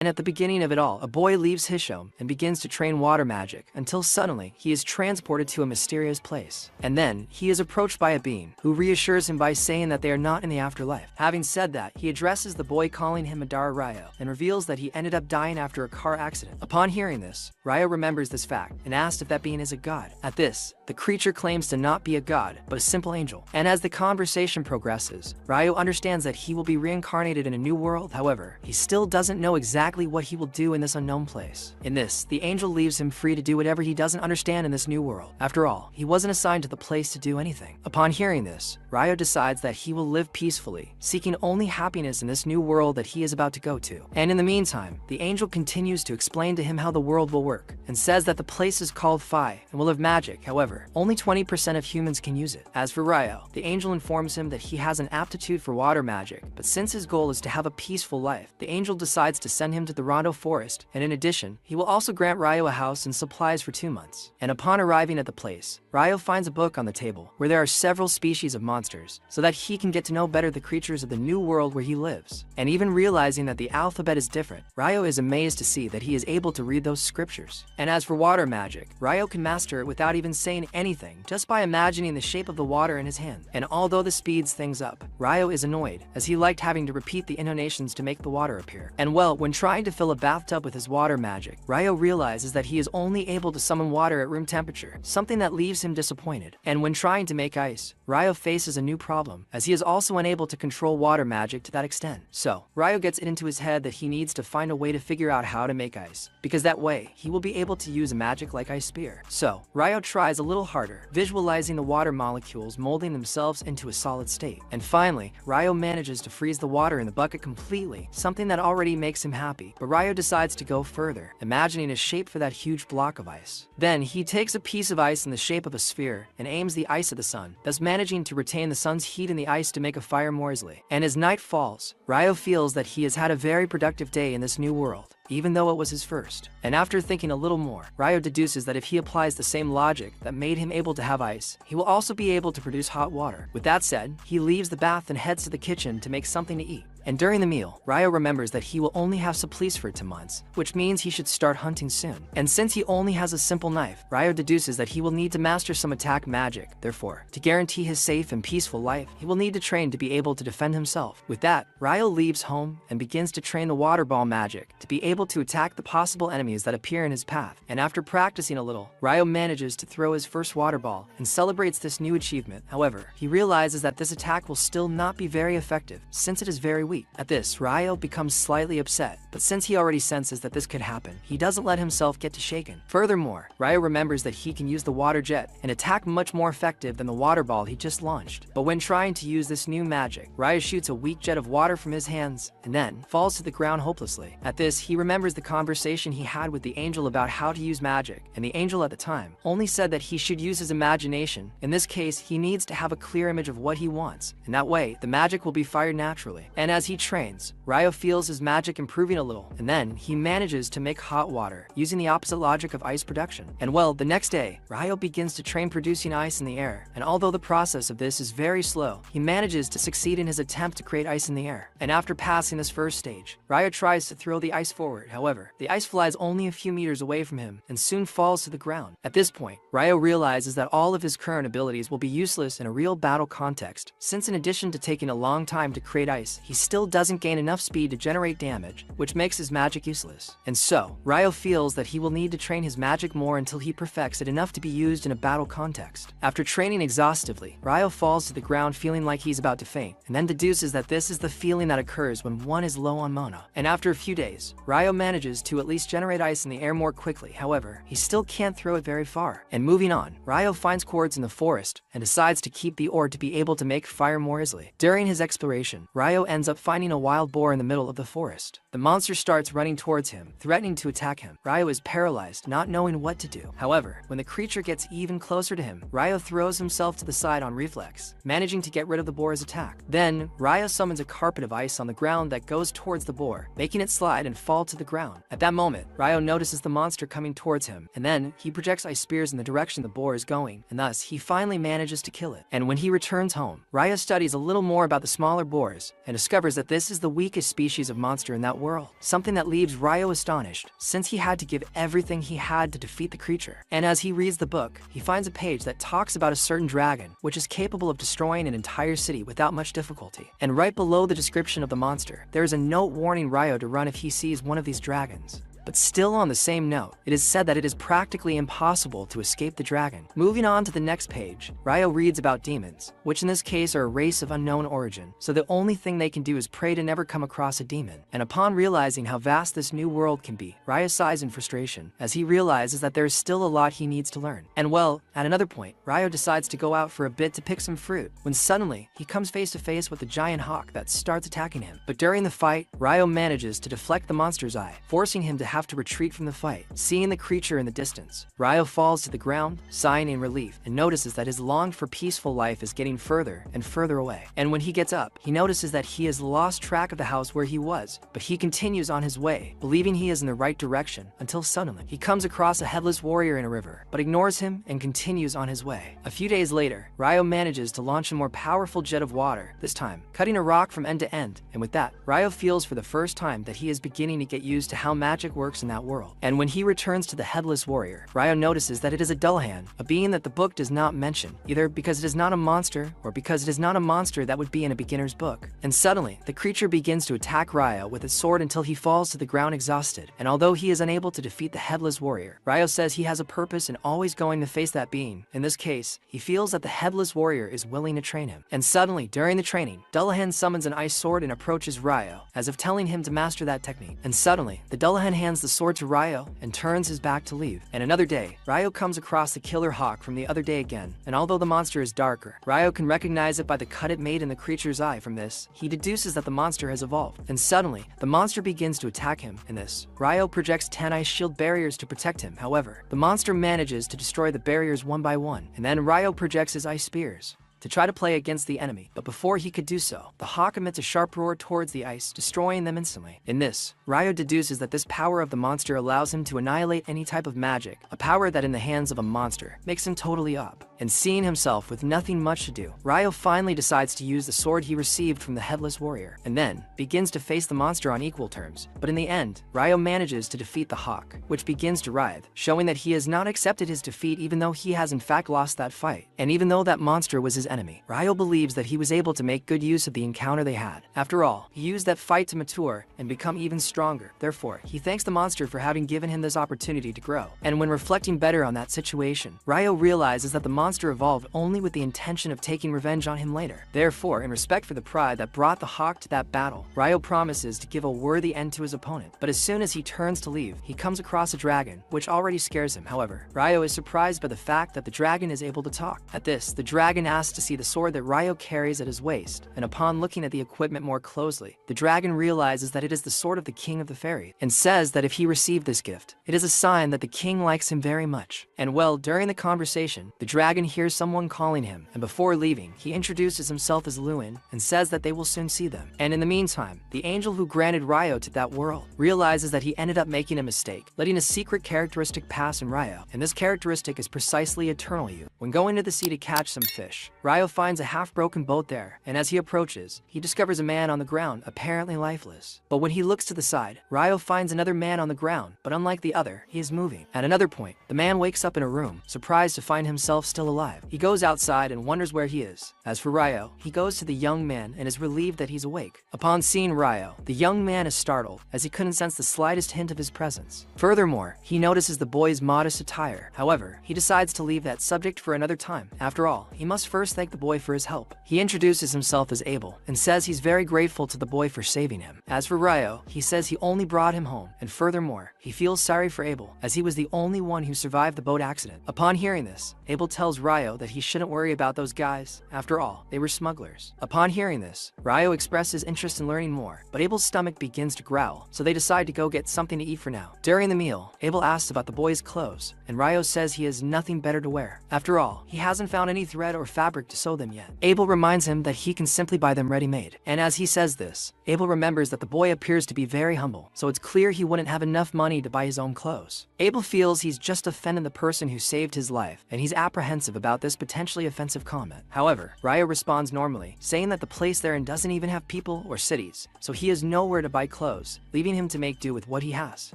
And at the beginning of it all, a boy leaves his home and begins to train water magic until suddenly he is transported to a mysterious place. And then he is approached by a being who reassures him by saying that they are not in the afterlife. Having said that, he addresses the boy calling him Madara Ryou and reveals that he ended up dying after a car accident. Upon hearing this, Ryou remembers this fact and asks if that being is a god. At this, the creature claims to not be a god, but a simple angel. And as the conversation progresses, Ryou understands that he will be reincarnated in a new world. However, he still doesn't know exactly what he will do in this unknown place. In this, the angel leaves him free to do whatever he doesn't understand in this new world. After all, he wasn't assigned to the place to do anything. Upon hearing this, Ryou decides that he will live peacefully, seeking only happiness in this new world that he is about to go to. And in the meantime, the angel continues to explain to him how the world will work, and says that the place is called Phi and will have magic. However, only 20% of humans can use it. As for Ryou, the angel informs him that he has an aptitude for water magic, but since his goal is to have a peaceful life, the angel decides to send him to the Rondo Forest, and in addition, he will also grant Ryou a house and supplies for 2 months. And upon arriving at the place, Ryou finds a book on the table where there are several species of monsters, so that he can get to know better the creatures of the new world where he lives. And even realizing that the alphabet is different, Ryou is amazed to see that he is able to read those scriptures. And as for water magic, Ryou can master it without even saying anything, just by imagining the shape of the water in his hand. And although this speeds things up, Ryou is annoyed, as he liked having to repeat the intonations to make the water appear. And well, when trying to fill a bathtub with his water magic, Ryou realizes that he is only able to summon water at room temperature, something that leaves him disappointed. And when trying to make ice, Ryou faces a new problem, as he is also unable to control water magic to that extent. So, Ryou gets it into his head that he needs to find a way to figure out how to make ice, because that way, he will be able to use a magic like Ice Spear. So, Ryou tries a little harder, visualizing the water molecules molding themselves into a solid state. And finally, Ryou manages to freeze the water in the bucket completely, something that already makes him happy. But Ryou decides to go further, imagining a shape for that huge block of ice. Then, he takes a piece of ice in the shape of a sphere and aims the ice at the sun, thus managing to retain the sun's heat in the ice to make a fire more easily. And as night falls, Ryou feels that he has had a very productive day in this new world, even though it was his first. And after thinking a little more, Ryou deduces that if he applies the same logic that made him able to have ice, he will also be able to produce hot water. With that said, he leaves the bath and heads to the kitchen to make something to eat. And during the meal, Ryou remembers that he will only have supplies for 2 months, which means he should start hunting soon. And since he only has a simple knife, Ryou deduces that he will need to master some attack magic. Therefore, to guarantee his safe and peaceful life, he will need to train to be able to defend himself. With that, Ryou leaves home and begins to train the water ball magic to be able to attack the possible enemies that appear in his path. And after practicing a little, Ryou manages to throw his first water ball and celebrates this new achievement. However, he realizes that this attack will still not be very effective, since it is very weak. At this, Ryou becomes slightly upset, but since he already senses that this could happen, he doesn't let himself get to shaken. Furthermore, Ryou remembers that he can use the water jet, an attack much more effective than the water ball he just launched. But when trying to use this new magic, Ryou shoots a weak jet of water from his hands, and then falls to the ground hopelessly. At this, he remembers the conversation he had with the angel about how to use magic, and the angel at the time only said that he should use his imagination. In this case, he needs to have a clear image of what he wants, and that way, the magic will be fired naturally. And as he trains, Ryou feels his magic improving a little, and then he manages to make hot water, using the opposite logic of ice production. And well, the next day, Ryou begins to train producing ice in the air, and although the process of this is very slow, he manages to succeed in his attempt to create ice in the air. And after passing this first stage, Ryou tries to throw the ice forward. However, the ice flies only a few meters away from him, and soon falls to the ground. At this point, Ryou realizes that all of his current abilities will be useless in a real battle context, since in addition to taking a long time to create ice, he still doesn't gain enough speed to generate damage, which makes his magic useless. And so, Ryou feels that he will need to train his magic more until he perfects it enough to be used in a battle context. After training exhaustively, Ryou falls to the ground feeling like he's about to faint, and then deduces that this is the feeling that occurs when one is low on mana. And after a few days, Ryou manages to at least generate ice in the air more quickly. However, he still can't throw it very far. And moving on, Ryou finds cords in the forest, and decides to keep the ore to be able to make fire more easily. During his exploration, Ryou ends up finding a wild boar in the middle of the forest. The monster starts running towards him, threatening to attack him. Ryou is paralyzed, not knowing what to do. However, when the creature gets even closer to him, Ryou throws himself to the side on reflex, managing to get rid of the boar's attack. Then, Ryou summons a carpet of ice on the ground that goes towards the boar, making it slide and fall to the ground. At that moment, Ryou notices the monster coming towards him, and then he projects ice spears in the direction the boar is going, and thus he finally manages to kill it. And when he returns home, Ryou studies a little more about the smaller boars, and discovers discovers that this is the weakest species of monster in that world, something that leaves Ryou astonished, since he had to give everything he had to defeat the creature. And as he reads the book, he finds a page that talks about a certain dragon, which is capable of destroying an entire city without much difficulty. And right below the description of the monster, there is a note warning Ryou to run if he sees one of these dragons. But still on the same note, it is said that it is practically impossible to escape the dragon. Moving on to the next page, Ryou reads about demons, which in this case are a race of unknown origin, so the only thing they can do is pray to never come across a demon. And upon realizing how vast this new world can be, Ryou sighs in frustration, as he realizes that there is still a lot he needs to learn. And well, at another point, Ryou decides to go out for a bit to pick some fruit, when suddenly, he comes face to face with a giant hawk that starts attacking him. But during the fight, Ryou manages to deflect the monster's eye, forcing him to have to retreat from the fight. Seeing the creature in the distance, Ryou falls to the ground, sighing in relief, and notices that his longed for peaceful life is getting further and further away. And when he gets up, he notices that he has lost track of the house where he was, but he continues on his way, believing he is in the right direction, until suddenly, he comes across a headless warrior in a river, but ignores him and continues on his way. A few days later, Ryou manages to launch a more powerful jet of water, this time, cutting a rock from end to end, and with that, Ryou feels for the first time that he is beginning to get used to how magic works in that world. And when he returns to the headless warrior, Ryou notices that it is a Dullahan, a being that the book does not mention, either because it is not a monster or because it is not a monster that would be in a beginner's book. And suddenly, the creature begins to attack Ryou with its sword until he falls to the ground exhausted. And although he is unable to defeat the headless warrior, Ryou says he has a purpose in always going to face that being. In this case, he feels that the headless warrior is willing to train him. And suddenly, during the training, Dullahan summons an ice sword and approaches Ryou, as if telling him to master that technique. And suddenly, the Dullahan hands the sword to Ryou and turns his back to leave. And another day, Ryou comes across the killer hawk from the other day again, and although the monster is darker, Ryou can recognize it by the cut it made in the creature's eye. From this, he deduces that the monster has evolved. And suddenly, the monster begins to attack him. In this, Ryou projects 10 ice shield barriers to protect him. However, the monster manages to destroy the barriers one by one, and then Ryou projects his ice spears to try to play against the enemy, but before he could do so, the hawk emits a sharp roar towards the ice, destroying them instantly. In this, Ryou deduces that this power of the monster allows him to annihilate any type of magic, a power that in the hands of a monster makes him totally up. And seeing himself with nothing much to do, Ryou finally decides to use the sword he received from the headless warrior, and then begins to face the monster on equal terms. But in the end, Ryou manages to defeat the hawk, which begins to writhe, showing that he has not accepted his defeat even though he has in fact lost that fight. And even though that monster was his enemy, Ryou believes that he was able to make good use of the encounter they had. After all, he used that fight to mature and become even stronger. Therefore, he thanks the monster for having given him this opportunity to grow. And when reflecting better on that situation, Ryou realizes that the monster evolved only with the intention of taking revenge on him later. Therefore, in respect for the pride that brought the hawk to that battle, Ryou promises to give a worthy end to his opponent. But as soon as he turns to leave, he comes across a dragon, which already scares him. However, Ryou is surprised by the fact that the dragon is able to talk. At this, the dragon asks to see the sword that Ryou carries at his waist, and upon looking at the equipment more closely, the dragon realizes that it is the sword of the king of the fairies, and says that if he received this gift, it is a sign that the king likes him very much. And well, during the conversation, the dragon hears someone calling him, and before leaving, he introduces himself as Lewin, and says that they will soon see them. And in the meantime, the angel who granted Ryou to that world realizes that he ended up making a mistake, letting a secret characteristic pass in Ryou, and this characteristic is precisely eternal you. When going to the sea to catch some fish, Ryou finds a half-broken boat there, and as he approaches, he discovers a man on the ground, apparently lifeless. But when he looks to the side, Ryou finds another man on the ground, but unlike the other, he is moving. At another point, the man wakes up in a room, surprised to find himself still alive. He goes outside and wonders where he is. As for Ryou, he goes to the young man and is relieved that he's awake. Upon seeing Ryou, the young man is startled, as he couldn't sense the slightest hint of his presence. Furthermore, he notices the boy's modest attire. However, he decides to leave that subject for another time. After all, he must first thank the boy for his help. He introduces himself as Abel, and says he's very grateful to the boy for saving him. As for Ryou, he says he only brought him home, and furthermore, he feels sorry for Abel, as he was the only one who survived the boat accident. Upon hearing this, Abel tells Ryou that he shouldn't worry about those guys. After all, they were smugglers. Upon hearing this, Ryou expresses interest in learning more, but Abel's stomach begins to growl, so they decide to go get something to eat for now. During the meal, Abel asks about the boy's clothes, and Ryou says he has nothing better to wear. After all, he hasn't found any thread or fabric to sew them yet. Abel reminds him that he can simply buy them ready-made. And as he says this, Abel remembers that the boy appears to be very humble, so it's clear he wouldn't have enough money to buy his own clothes. Abel feels he's just offended the person who saved his life, and he's apprehensive about this potentially offensive comment. However, Ryou responds normally, saying that the place they're in doesn't even have people or cities, so he has nowhere to buy clothes, leaving him to make do with what he has.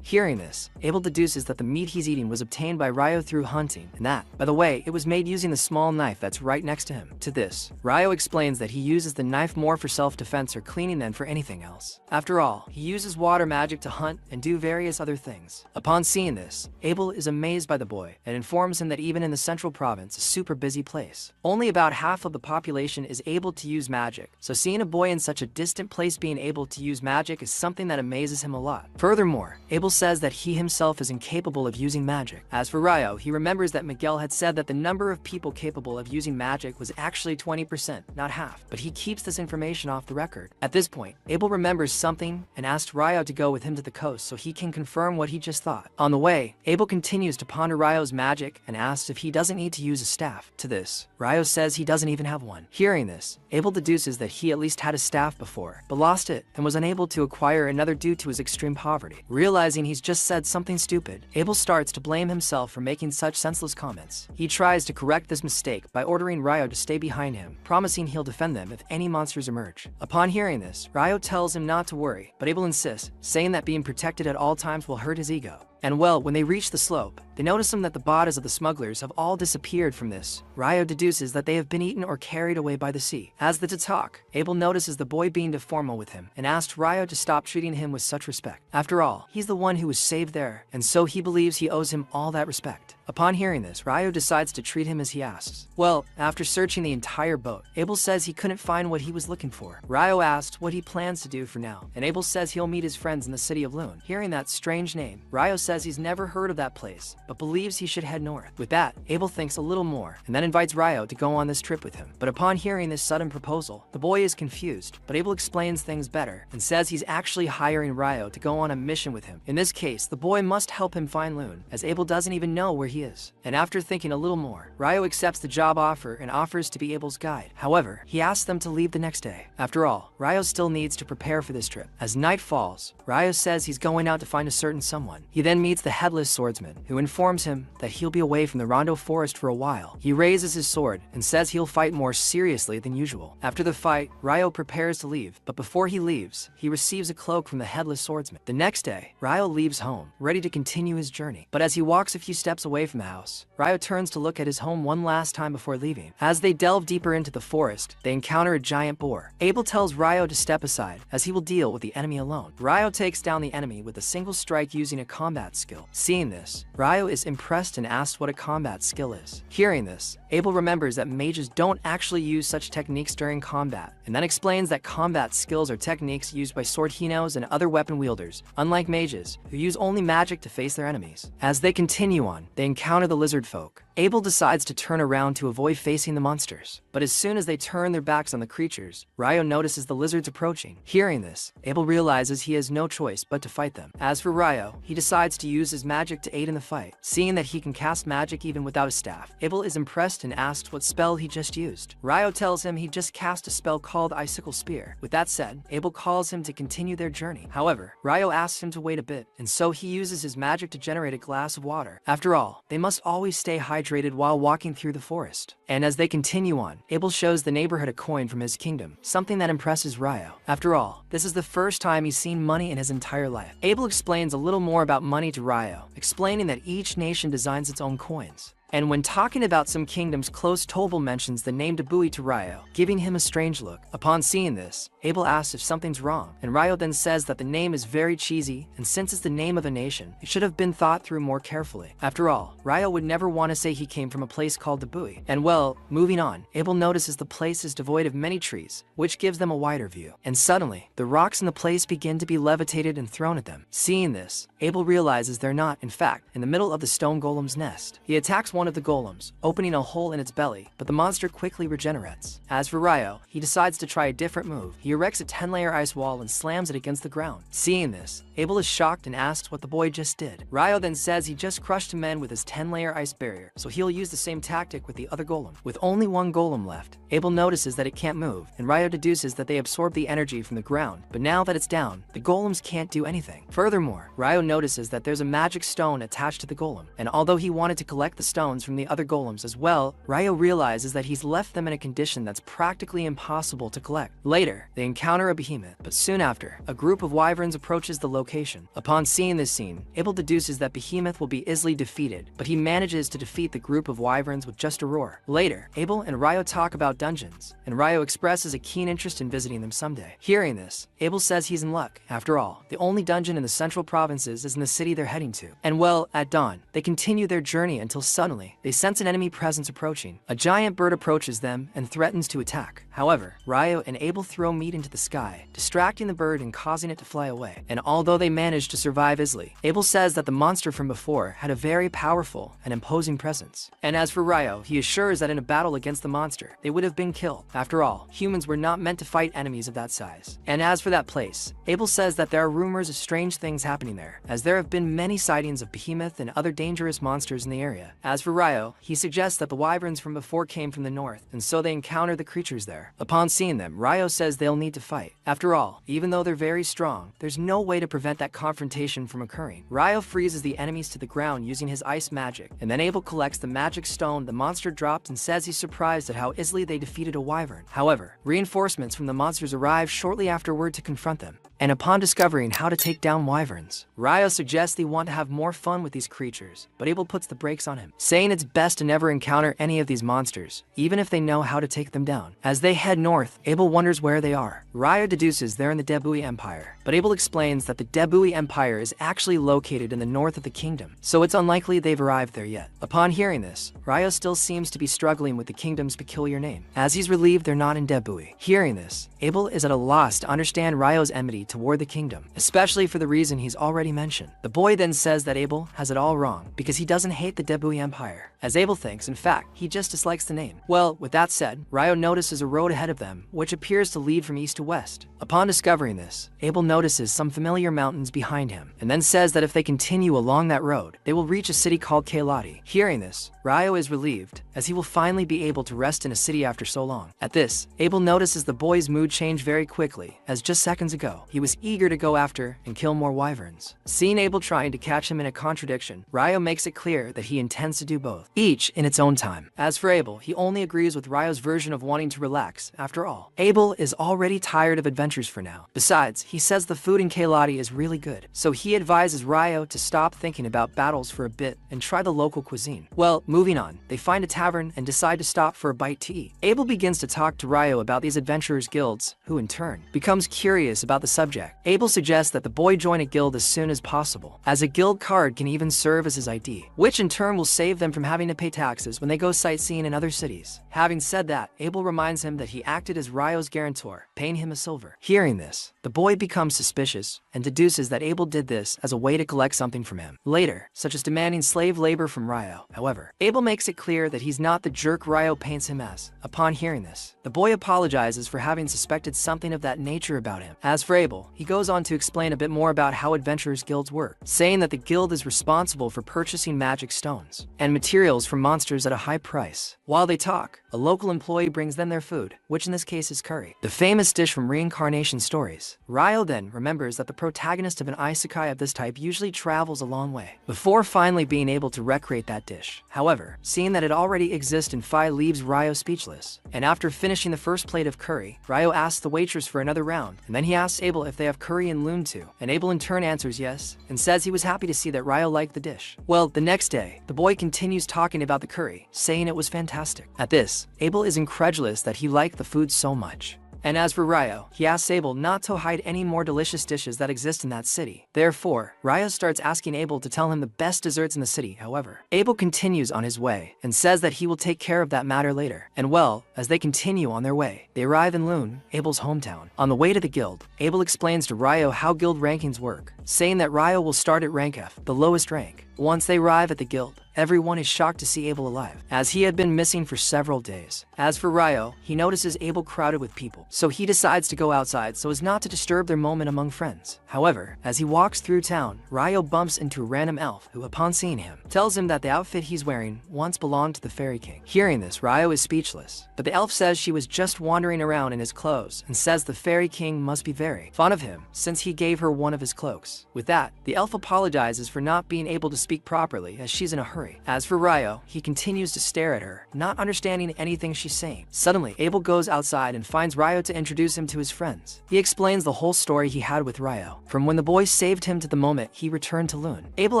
Hearing this, Abel deduces that the meat he's eating was obtained by Ryou through hunting, and that, by the way, it was made using the small knife that's right next to him. To this, Ryou explains that he uses the knife more for self-defense or cleaning than for anything else. After all, he uses water magic to hunt and do various other things. Upon seeing this, Abel is amazed by the boy and informs him that even in the central province, a super busy place, only about half of the population is able to use magic, so seeing a boy in such a distant place being able to use magic is something that amazes him a lot. Furthermore, Abel says that he himself is incapable of using magic. As for Ryou, he remembers that Miguel had said that the number of people capable of using magic was actually 20%, not half, but he keeps this information off the record. At this point, Abel remembers something and asks Ryou to go with him to the coast so he can confirm what he just thought. On the way, Abel continues to ponder Ryou's magic and asks if he doesn't need to use a staff. To this, Ryou says he doesn't even have one. Hearing this, Abel deduces that he at least had a staff before, but lost it and was unable to acquire another due to his extreme poverty. Realizing he's just said something stupid, Abel starts to blame himself for making such senseless comments. He tries to correct this mistake by ordering Ryou to stay behind him, promising he'll defend them if any monsters emerge. Upon hearing this, Ryou tells him not to worry, but Abel insists, saying that being protected at all times will hurt his ego. And well, when they reach the slope, they notice that the bodies of the smugglers have all disappeared from this. Ryou deduces that they have been eaten or carried away by the sea. As they talk, Abel notices the boy being formal with him and asks Ryou to stop treating him with such respect. After all, he's the one who was saved there, and so he believes he owes him all that respect. Upon hearing this, Ryou decides to treat him as he asks. Well, after searching the entire boat, Abel says he couldn't find what he was looking for. Ryou asks what he plans to do for now, and Abel says he'll meet his friends in the city of Loon. Hearing that strange name, Ryou says he's never heard of that place, but believes he should head north. With that, Abel thinks a little more, and then invites Ryou to go on this trip with him. But upon hearing this sudden proposal, the boy is confused, but Abel explains things better, and says he's actually hiring Ryou to go on a mission with him. In this case, the boy must help him find Loon, as Abel doesn't even know where he is. And after thinking a little more, Ryou accepts the job offer and offers to be Abel's guide. However, he asks them to leave the next day. After all, Ryou still needs to prepare for this trip. As night falls, Ryou says he's going out to find a certain someone. He then meets the headless swordsman, who informs him that he'll be away from the Rondo forest for a while. He raises his sword and says he'll fight more seriously than usual. After the fight, Ryou prepares to leave, but before he leaves, he receives a cloak from the headless swordsman. The next day, Ryou leaves home, ready to continue his journey. But as he walks a few steps away from the house, Ryou turns to look at his home one last time before leaving. As they delve deeper into the forest, they encounter a giant boar. Abel tells Ryou to step aside, as he will deal with the enemy alone. Ryou takes down the enemy with a single strike using a combat skill. Seeing this, Ryou is impressed and asks what a combat skill is. Hearing this, Abel remembers that mages don't actually use such techniques during combat, and then explains that combat skills are techniques used by sword hinos and other weapon wielders, unlike mages, who use only magic to face their enemies. As they continue on, they encounter the lizard folk. Abel decides to turn around to avoid facing the monsters, but as soon as they turn their backs on the creatures, Ryou notices the lizards approaching. Hearing this, Abel realizes he has no choice but to fight them. As for Ryou, he decides to use his magic to aid in the fight. Seeing that he can cast magic even without a staff, Abel is impressed and asks what spell he just used. Ryou tells him he just cast a spell called Icicle Spear. With that said, Abel calls him to continue their journey. However, Ryou asks him to wait a bit, and so he uses his magic to generate a glass of water. After all, they must always stay hydrated while walking through the forest. And as they continue on, Abel shows the neighborhood a coin from his kingdom, something that impresses Ryou. After all, this is the first time he's seen money in his entire life. Abel explains a little more about money to Ryou, explaining that each nation designs its own coins. And when talking about some kingdoms close, Tobal mentions the name Dabui to Ryou, giving him a strange look. Upon seeing this, Abel asks if something's wrong, and Ryou then says that the name is very cheesy, and since it's the name of a nation, it should have been thought through more carefully. After all, Ryou would never want to say he came from a place called Dabui. And well, moving on, Abel notices the place is devoid of many trees, which gives them a wider view. And suddenly, the rocks in the place begin to be levitated and thrown at them. Seeing this, Abel realizes they're not, in fact, in the middle of the stone golem's nest. He attacks one of the golems, opening a hole in its belly, but the monster quickly regenerates. As for Ryou, he decides to try a different move. He erects a 10-layer ice wall and slams it against the ground. Seeing this, Abel is shocked and asks what the boy just did. Ryou then says he just crushed a man with his 10-layer ice barrier, so he'll use the same tactic with the other golem. With only one golem left, Abel notices that it can't move, and Ryou deduces that they absorb the energy from the ground, but now that it's down, the golems can't do anything. Furthermore, Ryou notices that there's a magic stone attached to the golem, and although he wanted to collect the stones from the other golems as well, Ryou realizes that he's left them in a condition that's practically impossible to collect. Later, they encounter a behemoth, but soon after, a group of wyverns approaches the location. Upon seeing this scene, Abel deduces that Behemoth will be easily defeated, but he manages to defeat the group of wyverns with just a roar. Later, Abel and Ryou talk about dungeons, and Ryou expresses a keen interest in visiting them someday. Hearing this, Abel says he's in luck. After all, the only dungeon in the central provinces is in the city they're heading to. And well, at dawn, they continue their journey until suddenly, they sense an enemy presence approaching. A giant bird approaches them and threatens to attack. However, Ryou and Abel throw meat into the sky, distracting the bird and causing it to fly away. And although they manage to survive easily, Abel says that the monster from before had a very powerful and imposing presence. And as for Ryou, he assures that in a battle against the monster, they would have been killed. After all, humans were not meant to fight enemies of that size. And as for that place, Abel says that there are rumors of strange things happening there, as there have been many sightings of Behemoth and other dangerous monsters in the area. As for Ryou, he suggests that the wyverns from before came from the north, and so they encounter the creatures there. Upon seeing them, Ryou says they'll need to fight. After all, even though they're very strong, there's no way to prevent that confrontation from occurring. Ryou freezes the enemies to the ground using his ice magic, and then Abel collects the magic stone the monster dropped and says he's surprised at how easily they defeated a wyvern. However, reinforcements from the monsters arrive shortly afterward to confront them. And upon discovering how to take down wyverns, Ryou suggests they want to have more fun with these creatures, but Abel puts the brakes on him, saying it's best to never encounter any of these monsters, even if they know how to take them down. As they head north, Abel wonders where they are. Ryou deduces they're in the Debui Empire, but Abel explains that the Debui Empire is actually located in the north of the kingdom, so it's unlikely they've arrived there yet. Upon hearing this, Ryou still seems to be struggling with the kingdom's peculiar name, as he's relieved they're not in Debui. Hearing this, Abel is at a loss to understand Ryou's enmity toward the kingdom, especially for the reason he's already mentioned. The boy then says that Abel has it all wrong because he doesn't hate the Debui Empire, as Abel thinks, in fact, he just dislikes the name. Well, with that said, Ryou notices a road ahead of them, which appears to lead from east to west. Upon discovering this, Abel notices some familiar mountains behind him, and then says that if they continue along that road, they will reach a city called Keilati. Hearing this, Ryou is relieved, as he will finally be able to rest in a city after so long. At this, Abel notices the boy's mood change very quickly, as just seconds ago, he was eager to go after and kill more wyverns. Seeing Abel trying to catch him in a contradiction, Ryou makes it clear that he intends to do both, each in its own time. As for Abel, he only agrees with Ryou's version of wanting to relax. After all, Abel is already tired of adventures for now. Besides, he says the food in Keilati is really good, so he advises Ryou to stop thinking about battles for a bit and try the local cuisine. Well, moving on, they find a tavern and decide to stop for a bite to eat. Abel begins to talk to Ryou about these adventurers' guilds, who in turn becomes curious about the subject. Abel suggests that the boy join a guild as soon as possible, as a guild card can even serve as his ID, which in turn will save them from having to pay taxes when they go sightseeing in other cities. Having said that, Abel reminds him that he acted as Ryou's guarantor, paying him a silver. Hearing this, the boy becomes suspicious and deduces that Abel did this as a way to collect something from him later, such as demanding slave labor from Ryou. However, Abel makes it clear that he's not the jerk Ryou paints him as. Upon hearing this, the boy apologizes for having suspected something of that nature about him. As for Abel, he goes on to explain a bit more about how adventurers' guilds work, saying that the guild is responsible for purchasing magic stones and materials from monsters at a high price. While they talk, a local employee brings them their food, which in this case is curry, the famous dish from Reincarnation stories. Ryou then remembers that the protagonist of an isekai of this type usually travels a long way before finally being able to recreate that dish. However, seeing that it already exists in Phi leaves Ryou speechless, and after finishing the first plate of curry, Ryou asks the waitress for another round, and then he asks Abel if they have curry and loon too, and Abel in turn answers yes, and says he was happy to see that Ryou liked the dish. Well, the next day, the boy continues talking about the curry, saying it was fantastic. At this, Abel is incredulous that he liked the food so much. And as for Ryou, he asks Abel not to hide any more delicious dishes that exist in that city. Therefore, Ryou starts asking Abel to tell him the best desserts in the city. However, Abel continues on his way and says that he will take care of that matter later. And well, as they continue on their way, they arrive in Loon, Abel's hometown. On the way to the guild, Abel explains to Ryou how guild rankings work, saying that Ryou will start at rank F, the lowest rank, Once they arrive at the guild, everyone is shocked to see Abel alive, as he had been missing for several days. As for Ryou, he notices Abel crowded with people, so he decides to go outside so as not to disturb their moment among friends. However, as he walks through town, Ryou bumps into a random elf who, upon seeing him, tells him that the outfit he's wearing once belonged to the Fairy King. Hearing this, Ryou is speechless, but the elf says she was just wandering around in his clothes and says the Fairy King must be very fond of him since he gave her one of his cloaks. With that, the elf apologizes for not being able to speak properly as she's in a hurry. As for Ryou, he continues to stare at her, not understanding anything she's saying. Suddenly, Abel goes outside and finds Ryou to introduce him to his friends. He explains the whole story he had with Ryou, from when the boy saved him to the moment he returned to Lune. Abel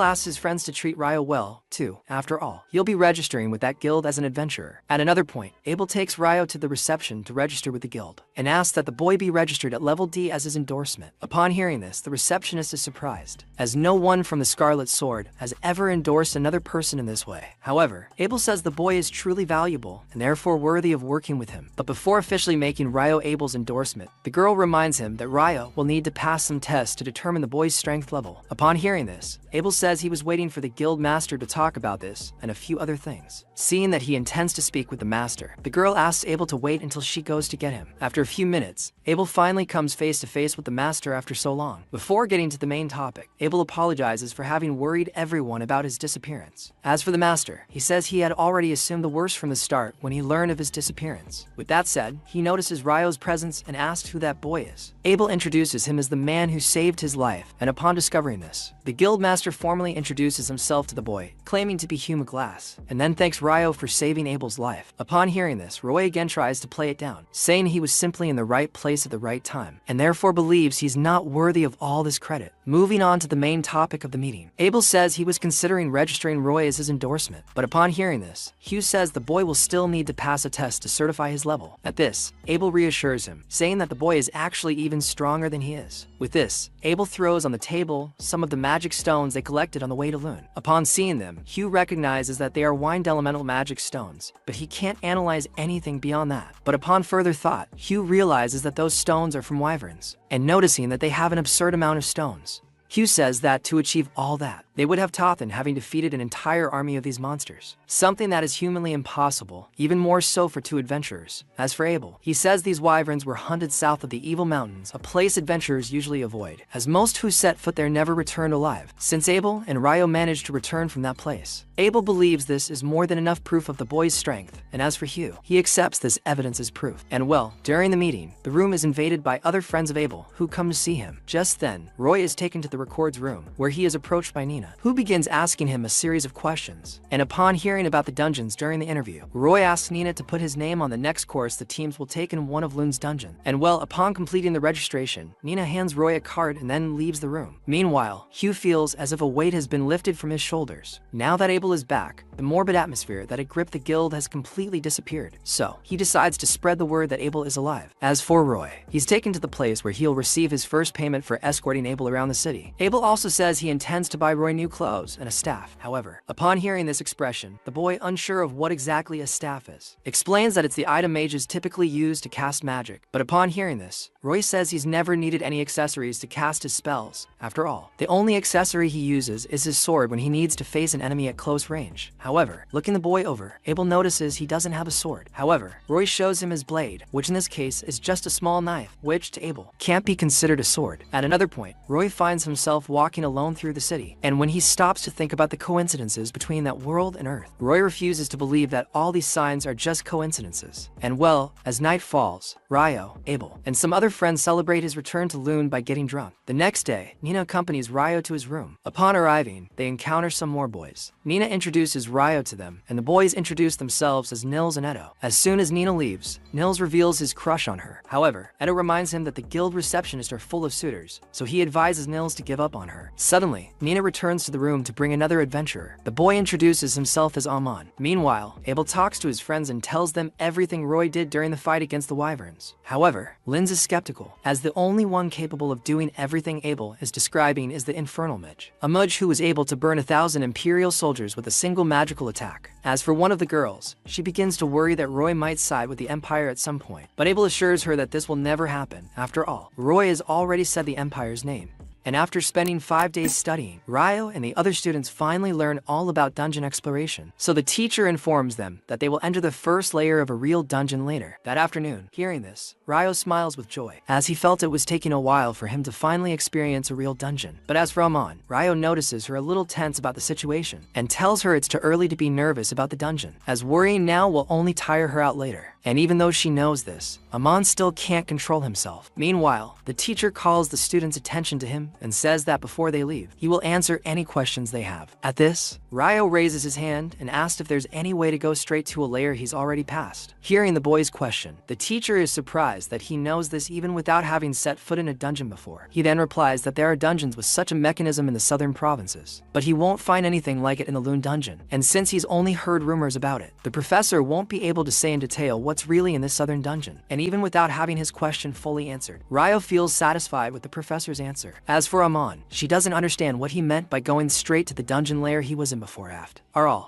asks his friends to treat Ryou well, too. After all, he'll be registering with that guild as an adventurer. At another point, Abel takes Ryou to the reception to register with the guild, and asks that the boy be registered at level D as his endorsement. Upon hearing this, the receptionist is surprised, as no one from the Scarlet Sword has ever endorsed another person in this way. However, Abel says the boy is truly valuable and therefore worthy of working with him. But before officially making Ryou Abel's endorsement, the girl reminds him that Ryou will need to pass some tests to determine the boy's strength level. Upon hearing this, Abel says he was waiting for the guild master to talk about this and a few other things. Seeing that he intends to speak with the master, the girl asks Abel to wait until she goes to get him. After a few minutes, Abel finally comes face to face with the master after so long. Before getting to the main topic, Abel apologizes for having worried everyone about his disappearance. As for the master, he says he had already assumed the worst from the start when he learned of his disappearance. With that said, he notices Ryou's presence and asks who that boy is. Abel introduces him as the man who saved his life, and upon discovering this, the guild master formally introduces himself to the boy, claiming to be Huma Glass, and then thanks Ryou for saving Abel's life. Upon hearing this, Roy again tries to play it down, saying he was simply in the right place at the right time, and therefore believes he's not worthy of all this credit. Moving on to the main topic of the meeting, Abel says he was considering registering Roy as his endorsement, but upon hearing this, Hugh says the boy will still need to pass a test to certify his level. At this, Abel reassures him, saying that the boy is actually even stronger than he is. With this, Abel throws on the table some of the magic stones they collected on the way to Lune. Upon seeing them, Hugh recognizes that they are wind elemental magic stones, but he can't analyze anything beyond that. But upon further thought, Hugh realizes that those stones are from wyverns, and noticing that they have an absurd amount of stones. Hugh says that to achieve all that, they would have Tothan having defeated an entire army of these monsters, something that is humanly impossible, even more so for two adventurers. As for Abel, he says these wyverns were hunted south of the Evil Mountains, a place adventurers usually avoid, as most who set foot there never returned alive, since Abel and Ryou managed to return from that place. Abel believes this is more than enough proof of the boy's strength, and as for Hugh, he accepts this evidence as proof. And well, during the meeting, the room is invaded by other friends of Abel who come to see him. Just then, Roy is taken to the records room, where he is approached by Nina, who begins asking him a series of questions. And upon hearing about the dungeons during the interview, Roy asks Nina to put his name on the next course the teams will take in one of Lune's dungeons. And well, upon completing the registration, Nina hands Roy a card and then leaves the room. Meanwhile, Hugh feels as if a weight has been lifted from his shoulders. Now that Abel is back, the morbid atmosphere that had gripped the guild has completely disappeared. So, he decides to spread the word that Abel is alive. As for Roy, he's taken to the place where he'll receive his first payment for escorting Abel around the city. Abel also says he intends to buy Roy new clothes and a staff. However, upon hearing this expression, the boy, unsure of what exactly a staff is, explains that it's the item mages typically use to cast magic. But upon hearing this, Roy says he's never needed any accessories to cast his spells. After all, the only accessory he uses is his sword when he needs to face an enemy at close range. However, looking the boy over, Abel notices he doesn't have a sword. However, Roy shows him his blade, which in this case is just a small knife, which to Abel can't be considered a sword. At another point, Roy finds himself walking alone through the city, and when he stops to think about the coincidences between that world and Earth, Roy refuses to believe that all these signs are just coincidences. And well, as night falls, Ryou, Abel, and some other friends celebrate his return to Lune by getting drunk. The next day, Nina accompanies Ryou to his room. Upon arriving, they encounter some more boys. Nina introduces Ryou to them, and the boys introduce themselves as Nils and Edo. As soon as Nina leaves, Nils reveals his crush on her. However, Edo reminds him that the guild receptionists are full of suitors, so he advises Nils to give up on her. Suddenly, Nina returns to the room to bring another adventurer. The boy introduces himself as Amon. Meanwhile, Abel talks to his friends and tells them everything Roy did during the fight against the wyverns. However, Linz is skeptical, as the only one capable of doing everything Abel is describing is the Infernal Mage, a mage who was able to burn 1,000 Imperial soldiers with a single magical attack. As for one of the girls, she begins to worry that Roy might side with the Empire at some point, but Abel assures her that this will never happen. After all, Roy has already said the Empire's name. And after spending 5 days studying, Ryou and the other students finally learn all about dungeon exploration. So the teacher informs them that they will enter the first layer of a real dungeon later. That afternoon, hearing this, Ryou smiles with joy, as he felt it was taking a while for him to finally experience a real dungeon. But as for Amon, Ryou notices her a little tense about the situation, and tells her it's too early to be nervous about the dungeon, as worrying now will only tire her out later. And even though she knows this, Amon still can't control himself. Meanwhile, the teacher calls the students' attention to him and says that before they leave, he will answer any questions they have. At this, Ryou raises his hand and asks if there's any way to go straight to a layer he's already passed. Hearing the boy's question, the teacher is surprised that he knows this even without having set foot in a dungeon before. He then replies that there are dungeons with such a mechanism in the southern provinces, but he won't find anything like it in the Lune dungeon. And since he's only heard rumors about it, the professor won't be able to say in detail what's really in this southern dungeon. And even without having his question fully answered, Ryou feels satisfied with the professor's answer. As for Amon, she doesn't understand what he meant by going straight to the dungeon lair he was in before aft.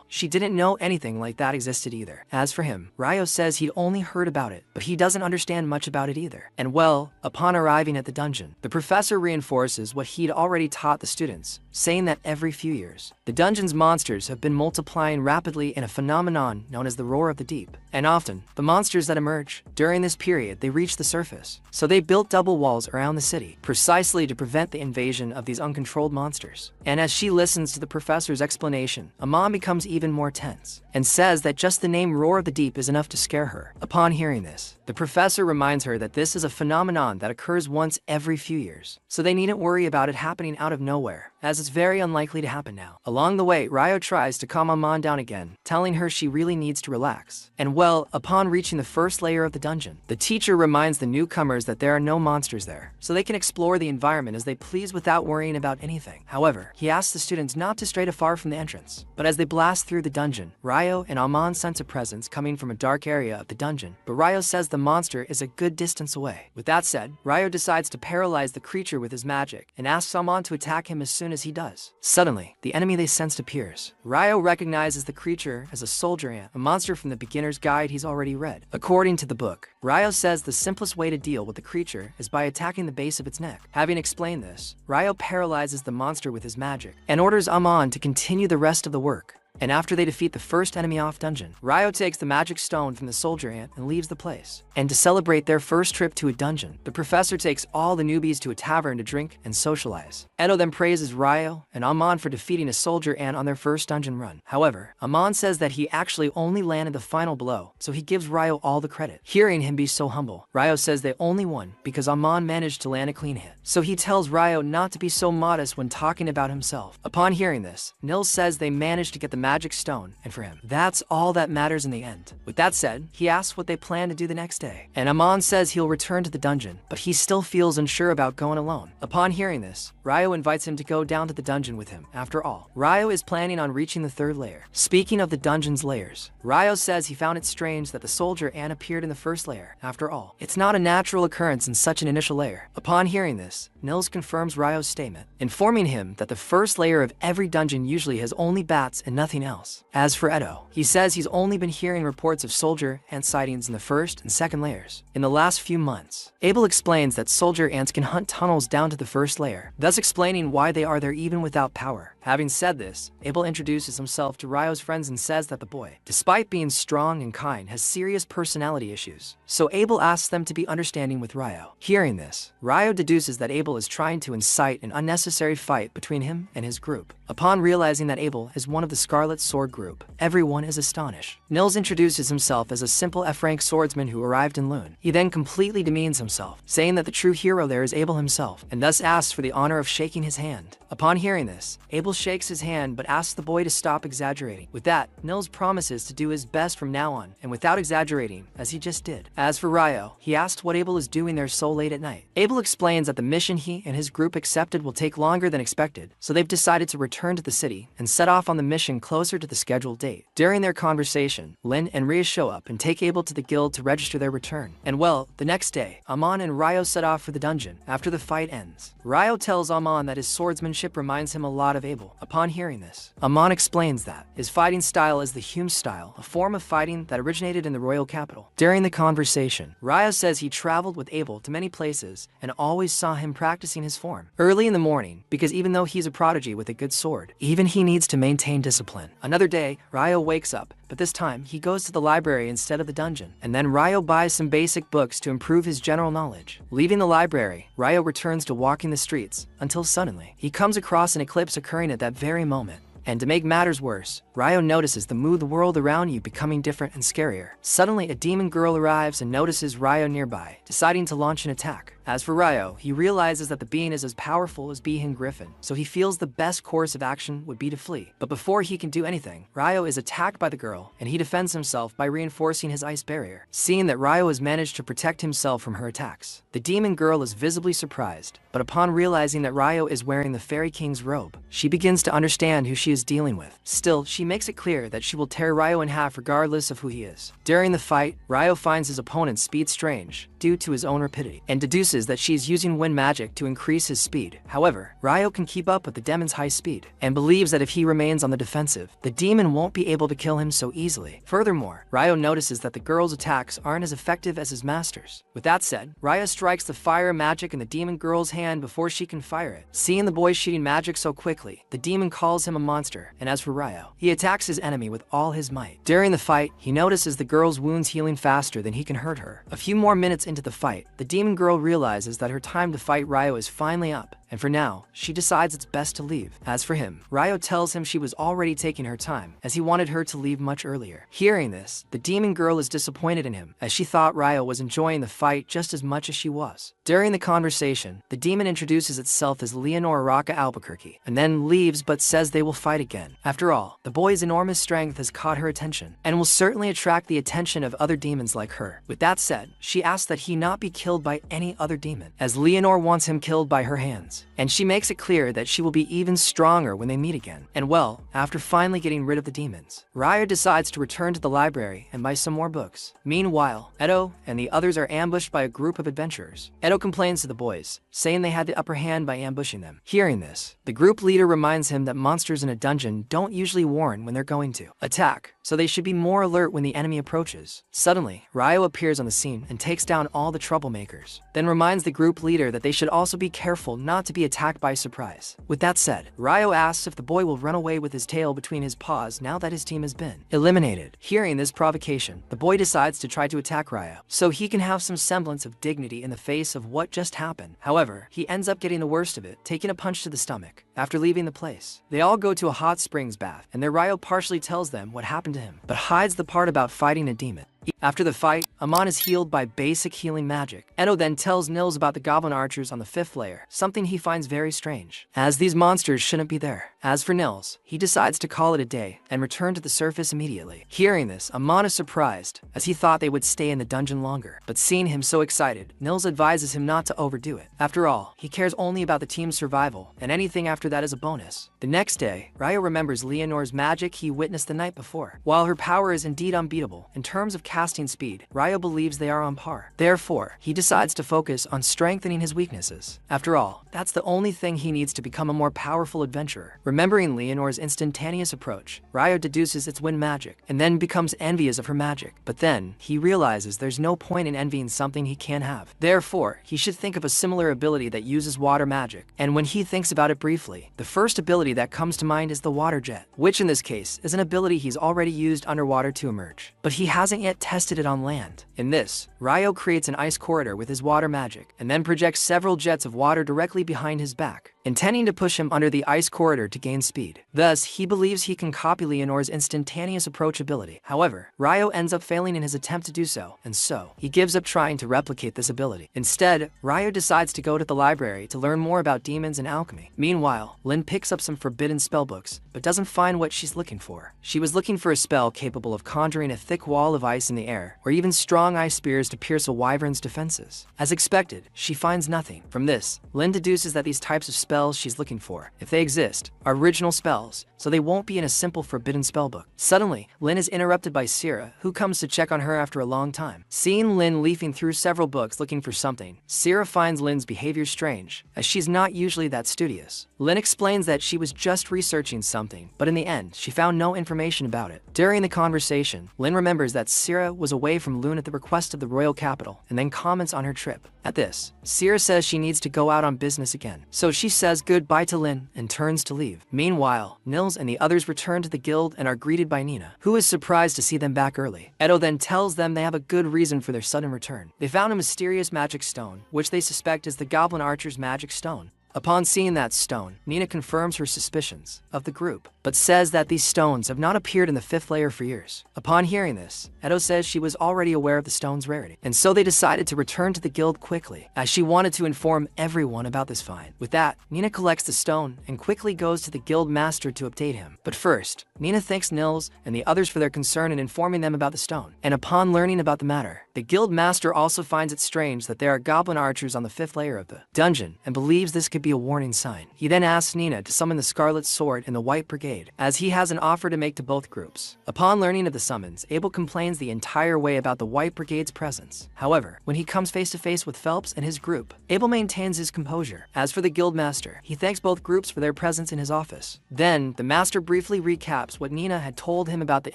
She didn't know anything like that existed either. As for him, Ryou says he'd only heard about it, but he doesn't understand much about it either. And well, upon arriving at the dungeon, the professor reinforces what he'd already taught the students, saying that every few years, the dungeon's monsters have been multiplying rapidly in a phenomenon known as the roar of the deep. And often, the monsters that emerge during this period, they reach the surface. So they built double walls around the city, precisely to prevent the invasion of these uncontrolled monsters. And as she listens to the professor's explanation, Amon becomes even more tense, and says that just the name Roar of the Deep is enough to scare her. Upon hearing this, the professor reminds her that this is a phenomenon that occurs once every few years, so they needn't worry about it happening out of nowhere, as it's very unlikely to happen now. Along the way, Ryou tries to calm Amon down again, telling her she really needs to relax. And well, upon reaching the first layer of the dungeon, the teacher reminds the newcomers that there are no monsters there, so they can explore the environment as they please without worrying about anything. However, he asks the students not to stray too far from the entrance. But as they blast through the dungeon, Ryou and Amon sense a presence coming from a dark area of the dungeon, but Ryou says the monster is a good distance away. With that said, Ryou decides to paralyze the creature with his magic, and asks Amon to attack him as soon as he does. Suddenly, the enemy they sensed appears. Ryou recognizes the creature as a soldier ant, a monster from the beginner's guide he's already read. According to the book, Ryou says the simplest way to deal with the creature is by attacking the base of its neck. Having explained this, Ryou paralyzes the monster with his magic, and orders Amon to continue the rest of the work. And after they defeat the first enemy off dungeon, Ryou takes the magic stone from the soldier ant and leaves the place. And to celebrate their first trip to a dungeon, the professor takes all the newbies to a tavern to drink and socialize. Edo then praises Ryou and Amon for defeating a soldier ant on their first dungeon run. However, Amon says that he actually only landed the final blow, so he gives Ryou all the credit. Hearing him be so humble, Ryou says they only won because Amon managed to land a clean hit. So he tells Ryou not to be so modest when talking about himself. Upon hearing this, Nils says they managed to get the magic stone, and for him, that's all that matters in the end. With that said, he asks what they plan to do the next day, and Amon says he'll return to the dungeon, but he still feels unsure about going alone. Upon hearing this, Ryou invites him to go down to the dungeon with him. After all, Ryou is planning on reaching the third layer. Speaking of the dungeon's layers, Ryou says he found it strange that the soldier ant appeared in the first layer. After all, it's not a natural occurrence in such an initial layer. Upon hearing this, Nils confirms Ryou's statement, informing him that the first layer of every dungeon usually has only bats and nothing else. As for Edo, he says he's only been hearing reports of soldier ant sightings in the first and second layers in the last few months. Abel explains that soldier ants can hunt tunnels down to the first layer, thus explaining why they are there even without power. Having said this, Abel introduces himself to Ryou's friends and says that the boy, despite being strong and kind, has serious personality issues. So Abel asks them to be understanding with Ryou. Hearing this, Ryou deduces that Abel is trying to incite an unnecessary fight between him and his group. Upon realizing that Abel is one of the Scarlet Sword group, everyone is astonished. Nils introduces himself as a simple F-rank swordsman who arrived in Lune. He then completely demeans himself, saying that the true hero there is Abel himself, and thus asks for the honor of shaking his hand. Upon hearing this, Abel shakes his hand but asks the boy to stop exaggerating. With that, Nils promises to do his best from now on, and without exaggerating, as he just did. As for Ryou, he asked what Abel is doing there so late at night. Abel explains that the mission he and his group accepted will take longer than expected, so they've decided to return to the city and set off on the mission closer to the scheduled date. During their conversation, Lin and Rhea show up and take Abel to the guild to register their return. And well, the next day, Amon and Ryou set off for the dungeon. After the fight ends, Ryou tells Amon that his swordsmanship friendship reminds him a lot of Abel. Upon hearing this, Amon explains that his fighting style is the Hume style, a form of fighting that originated in the royal capital. During the conversation, Ryou says he traveled with Abel to many places and always saw him practicing his form early in the morning, because even though he's a prodigy with a good sword, even he needs to maintain discipline. Another day, Ryou wakes up, but this time he goes to the library instead of the dungeon, and then Ryou buys some basic books to improve his general knowledge. Leaving the library, Ryou returns to walking the streets, until suddenly, he comes across an eclipse occurring at that very moment. And to make matters worse, Ryou notices the mood the world around you becoming different and scarier. Suddenly, a demon girl arrives and notices Ryou nearby, deciding to launch an attack. As for Ryou, he realizes that the being is as powerful as Being Griffin, so he feels the best course of action would be to flee. But before he can do anything, Ryou is attacked by the girl, and he defends himself by reinforcing his ice barrier. Seeing that Ryou has managed to protect himself from her attacks, the demon girl is visibly surprised, but upon realizing that Ryou is wearing the Fairy King's robe, she begins to understand who she is dealing with. Still, she makes it clear that she will tear Ryou in half regardless of who he is. During the fight, Ryou finds his opponent's speed strange, due to his own rapidity, and deduces that she is using wind magic to increase his speed. However, Ryou can keep up with the demon's high speed, and believes that if he remains on the defensive, the demon won't be able to kill him so easily. Furthermore, Ryou notices that the girl's attacks aren't as effective as his master's. With that said, Ryou strikes the fire magic in the demon girl's hand before she can fire it. Seeing the boy shooting magic so quickly, the demon calls him a monster, and as for Ryou, he attacks his enemy with all his might. During the fight, he notices the girl's wounds healing faster than he can hurt her. A few more minutes into the fight, the demon girl realizes that her time to fight Ryou is finally up, and for now, she decides it's best to leave. As for him, Ryou tells him she was already taking her time, as he wanted her to leave much earlier. Hearing this, the demon girl is disappointed in him, as she thought Ryou was enjoying the fight just as much as she was. During the conversation, the demon introduces itself as Leonor Rocca Albuquerque, and then leaves but says they will fight again. After all, the boy's enormous strength has caught her attention, and will certainly attract the attention of other demons like her. With that said, she asks that he not be killed by any other demon, as Leonor wants him killed by her hands. And she makes it clear that she will be even stronger when they meet again. And well, after finally getting rid of the demons, Ryou decides to return to the library and buy some more books. Meanwhile, Edo and the others are ambushed by a group of adventurers. Edo complains to the boys, saying they had the upper hand by ambushing them. Hearing this, the group leader reminds him that monsters in a dungeon don't usually warn when they're going to attack, so they should be more alert when the enemy approaches. Suddenly, Ryou appears on the scene and takes down all the troublemakers, then reminds the group leader that they should also be careful not to be attacked by surprise. With that said, Ryou asks if the boy will run away with his tail between his paws now that his team has been eliminated. Hearing this provocation, the boy decides to try to attack Ryou, so he can have some semblance of dignity in the face of what just happened. However, he ends up getting the worst of it, taking a punch to the stomach. After leaving the place, they all go to a hot springs bath, and their Ryou partially tells them what happened to him, but hides the part about fighting a demon. After the fight, Amon is healed by basic healing magic. Edo then tells Nils about the goblin archers on the 5th layer, something he finds very strange, as these monsters shouldn't be there. As for Nils, he decides to call it a day and return to the surface immediately. Hearing this, Amon is surprised, as he thought they would stay in the dungeon longer. But seeing him so excited, Nils advises him not to overdo it. After all, he cares only about the team's survival, and anything after that is a bonus. The next day, Ryou remembers Leonor's magic he witnessed the night before. While her power is indeed unbeatable, in terms of casting speed, Ryou believes they are on par. Therefore, he decides to focus on strengthening his weaknesses. After all, that's the only thing he needs to become a more powerful adventurer. Remembering Leonor's instantaneous approach, Ryou deduces it's wind magic, and then becomes envious of her magic. But then, he realizes there's no point in envying something he can't have. Therefore, he should think of a similar ability that uses water magic. And when he thinks about it briefly, the first ability that comes to mind is the water jet, which in this case is an ability he's already used underwater to emerge. But he hasn't yet tested it on land. In this, Ryou creates an ice corridor with his water magic, and then projects several jets of water directly behind his back, intending to push him under the ice corridor to gain speed. Thus, he believes he can copy Leonor's instantaneous approach ability. However, Ryou ends up failing in his attempt to do so, and so, he gives up trying to replicate this ability. Instead, Ryou decides to go to the library to learn more about demons and alchemy. Meanwhile, Lin picks up some forbidden spellbooks, but doesn't find what she's looking for. She was looking for a spell capable of conjuring a thick wall of ice in the air, or even strong ice spears to pierce a wyvern's defenses. As expected, she finds nothing. From this, Lin deduces that these types of spells she's looking for, if they exist, are original spells, so they won't be in a simple forbidden spellbook. Suddenly, Lin is interrupted by Sierra, who comes to check on her after a long time. Seeing Lin leafing through several books looking for something, Sierra finds Lin's behavior strange, as she's not usually that studious. Lin explains that she was just researching something, but in the end, she found no information about it. During the conversation, Lin remembers that Sierra was away from Lune at the request of the royal capital, and then comments on her trip. At this, Sierra says she needs to go out on business again, so she says goodbye to Lin and turns to leave. Meanwhile, Nils and the others return to the guild and are greeted by Nina, who is surprised to see them back early. Edo then tells them they have a good reason for their sudden return. They found a mysterious magic stone, which they suspect is the Goblin Archer's magic stone. Upon seeing that stone, Nina confirms her suspicions of the group, but says that these stones have not appeared in the 5th layer for years. Upon hearing this, Edo says she was already aware of the stone's rarity, and so they decided to return to the guild quickly, as she wanted to inform everyone about this find. With that, Nina collects the stone and quickly goes to the guild master to update him. But first, Nina thanks Nils and the others for their concern in informing them about the stone, and upon learning about the matter, the guild master also finds it strange that there are goblin archers on the 5th layer of the dungeon, and believes this could be a warning sign. He then asks Nina to summon the Scarlet Sword and the White Brigade, as he has an offer to make to both groups. Upon learning of the summons, Abel complains the entire way about the White Brigade's presence. However, when he comes face to face with Phelps and his group, Abel maintains his composure. As for the guild master, he thanks both groups for their presence in his office. Then, the master briefly recaps what Nina had told him about the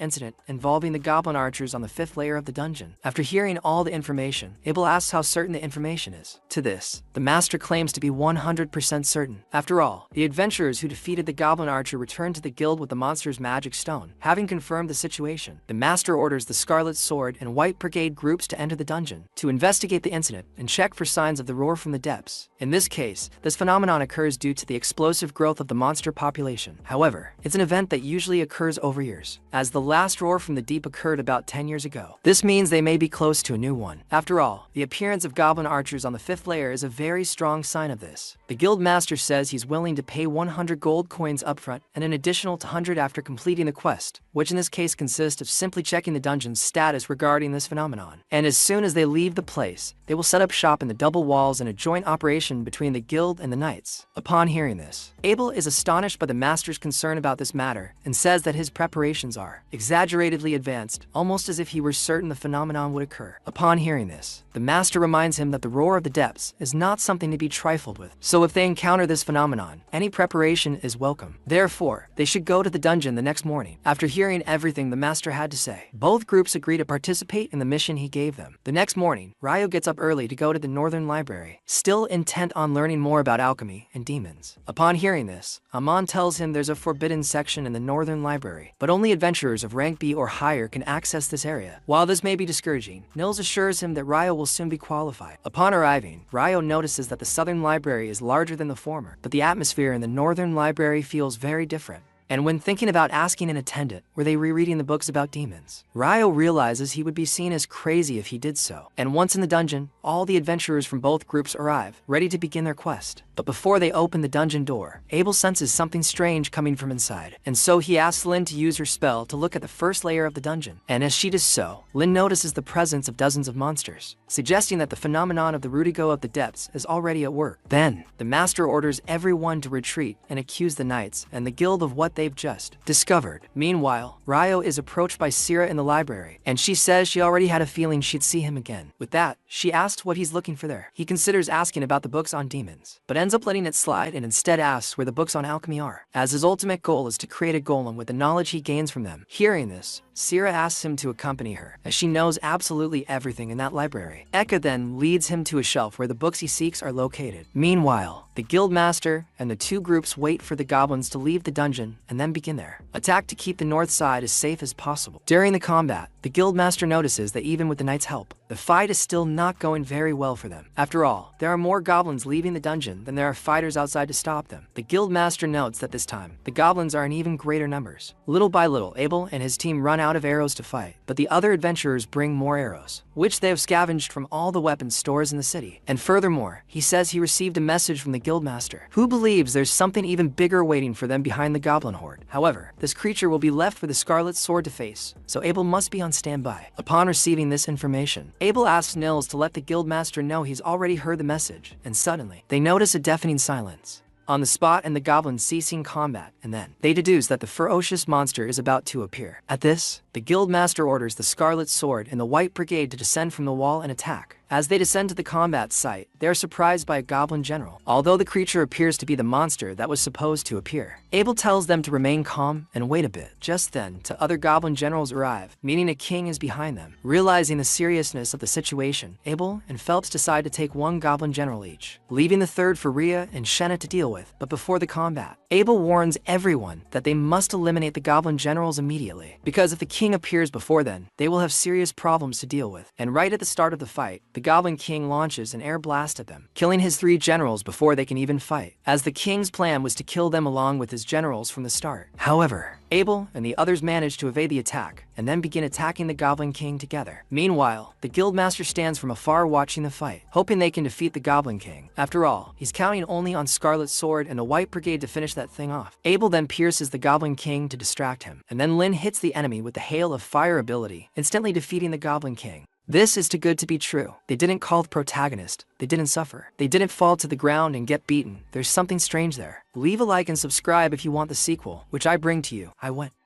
incident involving the goblin archers on the 5th layer of the dungeon. After hearing all the information, Abel asks how certain the information is. To this, the master claims to be 100% certain. After all, the adventurers who defeated the goblin archer returned to the guild with the monster's magic stone. Having confirmed the situation, the master orders the Scarlet Sword and White Brigade groups to enter the dungeon to investigate the incident and check for signs of the roar from the depths. In this case, this phenomenon occurs due to the explosive growth of the monster population. However, it's an event that usually occurs over years, as the last roar from the deep occurred about 10 years ago. This means they may be close to a new one. After all, the appearance of goblin archers on the 5th layer is a very strong sign of this. The guild master says he's willing to pay 100 gold coins upfront and an additional 100 after completing the quest, which in this case consists of simply checking the dungeon's status regarding this phenomenon. And as soon as they leave the place, they will set up shop in the double walls in a joint operation between the guild and the knights. Upon hearing this, Abel is astonished by the master's concern about this matter and says that his preparations are exaggeratedly advanced, almost as if he were certain the phenomenon would occur. Upon hearing this, the master reminds him that the roar of the depths is not something to be trifled with, so if they encounter this phenomenon, any preparation is welcome. Therefore, they should go to the dungeon the next morning. After hearing everything the master had to say, both groups agree to participate in the mission he gave them. The next morning, Ryou gets up early to go to the Northern Library, still intent on learning more about alchemy and demons. Upon hearing this, Amon tells him there's a forbidden section in the Northern Library, but only adventurers of rank B or higher can access this area. While this may be discouraging, Nils assures him that Ryou will soon be qualified. Upon arriving, Ryou notices that the Southern Library is larger than the former, but the atmosphere in the Northern Library feels very different. And when thinking about asking an attendant, were they rereading the books about demons, Ryou realizes he would be seen as crazy if he did so. And once in the dungeon, all the adventurers from both groups arrive, ready to begin their quest. But before they open the dungeon door, Abel senses something strange coming from inside, and so he asks Lin to use her spell to look at the first layer of the dungeon. And as she does so, Lin notices the presence of dozens of monsters, suggesting that the phenomenon of the Rudigo of the depths is already at work. Then, the master orders everyone to retreat and accuse the knights and the guild of what they've just discovered. Meanwhile, Ryou is approached by Sierra in the library, and she says she already had a feeling she'd see him again. With that, she asks what he's looking for there. He considers asking about the books on demons, but ends up letting it slide and instead asks where the books on alchemy are, as his ultimate goal is to create a golem with the knowledge he gains from them. Hearing this, Sierra asks him to accompany her, as she knows absolutely everything in that library. Eka then leads him to a shelf where the books he seeks are located. Meanwhile, the guild master and the two groups wait for the goblins to leave the dungeon and then begin their attack to keep the north side as safe as possible. During the combat, the guild master notices that even with the knight's help, the fight is still not going very well for them. After all, there are more goblins leaving the dungeon than there are fighters outside to stop them. The guild master notes that this time, the goblins are in even greater numbers. Little by little, Abel and his team run out of arrows to fight, but the other adventurers bring more arrows, which they have scavenged from all the weapons stores in the city. And furthermore, he says he received a message from the guildmaster, who believes there's something even bigger waiting for them behind the goblin horde. However, this creature will be left with a scarlet sword to face, so Abel must be on standby. Upon receiving this information, Abel asks Nils to let the guildmaster know he's already heard the message, and suddenly, they notice a deafening silence on the spot and the goblins ceasing combat, and then they deduce that the ferocious monster is about to appear. At this, the guildmaster orders the Scarlet Sword and the White Brigade to descend from the wall and attack. As they descend to the combat site, they are surprised by a goblin general, although the creature appears to be the monster that was supposed to appear. Abel tells them to remain calm and wait a bit. Just then, two other goblin generals arrive, meaning a king is behind them. Realizing the seriousness of the situation, Abel and Phelps decide to take one goblin general each, leaving the third for Rhea and Shenna to deal with. But before the combat, Abel warns everyone that they must eliminate the goblin generals immediately, because if the king appears before then, they will have serious problems to deal with. And right at the start of the fight, the Goblin King launches an air blast at them, killing his 3 generals before they can even fight, as the king's plan was to kill them along with his generals from the start. However, Abel and the others manage to evade the attack, and then begin attacking the Goblin King together. Meanwhile, the guildmaster stands from afar watching the fight, hoping they can defeat the Goblin King. After all, he's counting only on Scarlet Sword and the White Brigade to finish that thing off. Abel then pierces the Goblin King to distract him, and then Lin hits the enemy with the Hail of Fire ability, instantly defeating the Goblin King. This is too good to be true. They didn't call the protagonist. They didn't suffer. They didn't fall to the ground and get beaten. There's something strange there. Leave a like and subscribe if you want the sequel, which I bring to you. I went.